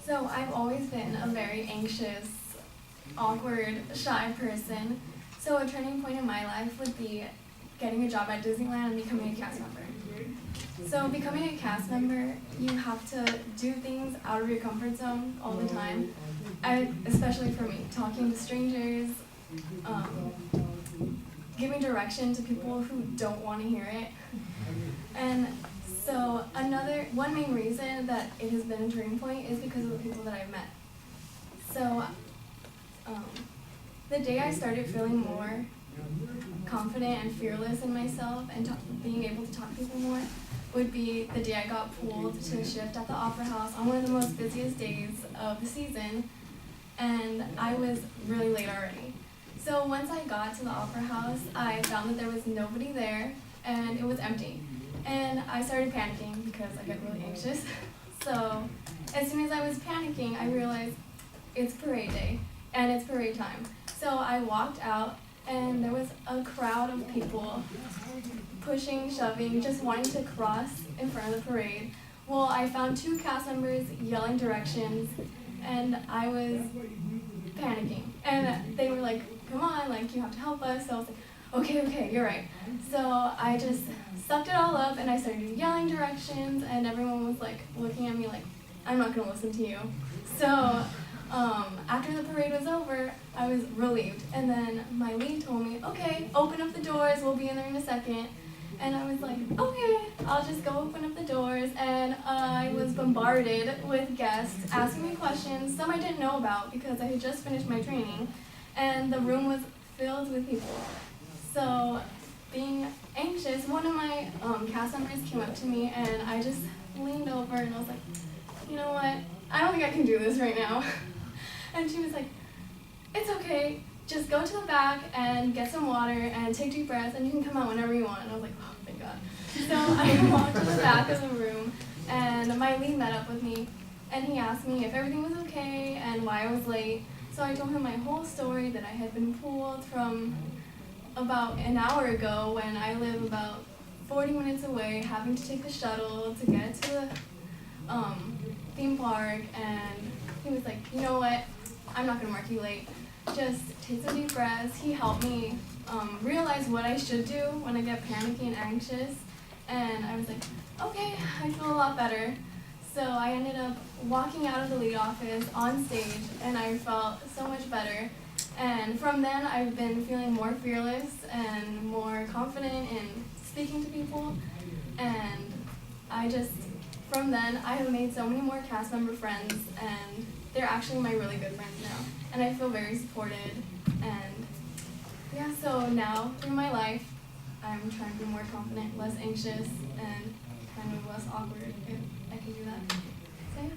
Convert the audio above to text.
So I've always been a very anxious, awkward, shy person. So a turning point in my life would be getting a job at Disneyland and becoming a cast member. So becoming a cast member, you have to do things out of your comfort zone all the time. Especially for me, talking to strangers, giving direction to people who don't want to hear it. And so one main reason that it has been a turning point is because of the people that I've met. So the day I started feeling more confident and fearless in myself and being able to talk to people more would be the day I got pulled to shift at the Opera House on one of the most busiest days of the season, and I was really late already. So once I got to the Opera House, I found that there was nobody there and it was empty. And I started panicking because I get really anxious. So as soon as I was panicking, I realized it's parade day and it's parade time. So I walked out and there was a crowd of people pushing, shoving, just wanting to cross in front of the parade. Well, I found 2 cast members yelling directions and I was panicking. And they were like, come on, like, you have to help us. So I was like, okay, you're right. So I just sucked it all up and I started yelling directions and everyone was like looking at me like, I'm not gonna listen to you. So after the parade was over, I was relieved. And then my lead told me, okay, open up the doors, we'll be in there in a second. And I was like, okay, I'll just go open up the doors. And I was bombarded with guests asking me questions, some I didn't know about because I had just finished my training. And the room was filled with people. So being anxious, one of my cast members came up to me and I just leaned over and I was like, you know what, I don't think I can do this right now. And she was like, it's okay, just go to the back and get some water and take deep breaths and you can come out whenever you want. And I was like, oh, thank God. So I walked to the back of the room and my lead met up with me and he asked me if everything was okay and why I was late. So I told him my whole story, that I had been pulled from about an hour ago when I live about 40 minutes away, having to take the shuttle to get to the theme park, and he was like, you know what, I'm not gonna mark you late, just take some deep breaths. He helped me realize what I should do when I get panicky and anxious, and I was like, okay, I feel a lot better. So I ended up walking out of the lead office on stage and I felt so much better. And from then I've been feeling more fearless and more confident in speaking to people. And from then I have made so many more cast member friends and they're actually my really good friends now. And I feel very supported. And yeah, so now through my life, I'm trying to be more confident, less anxious, and kind of less awkward if I can do that. So yeah.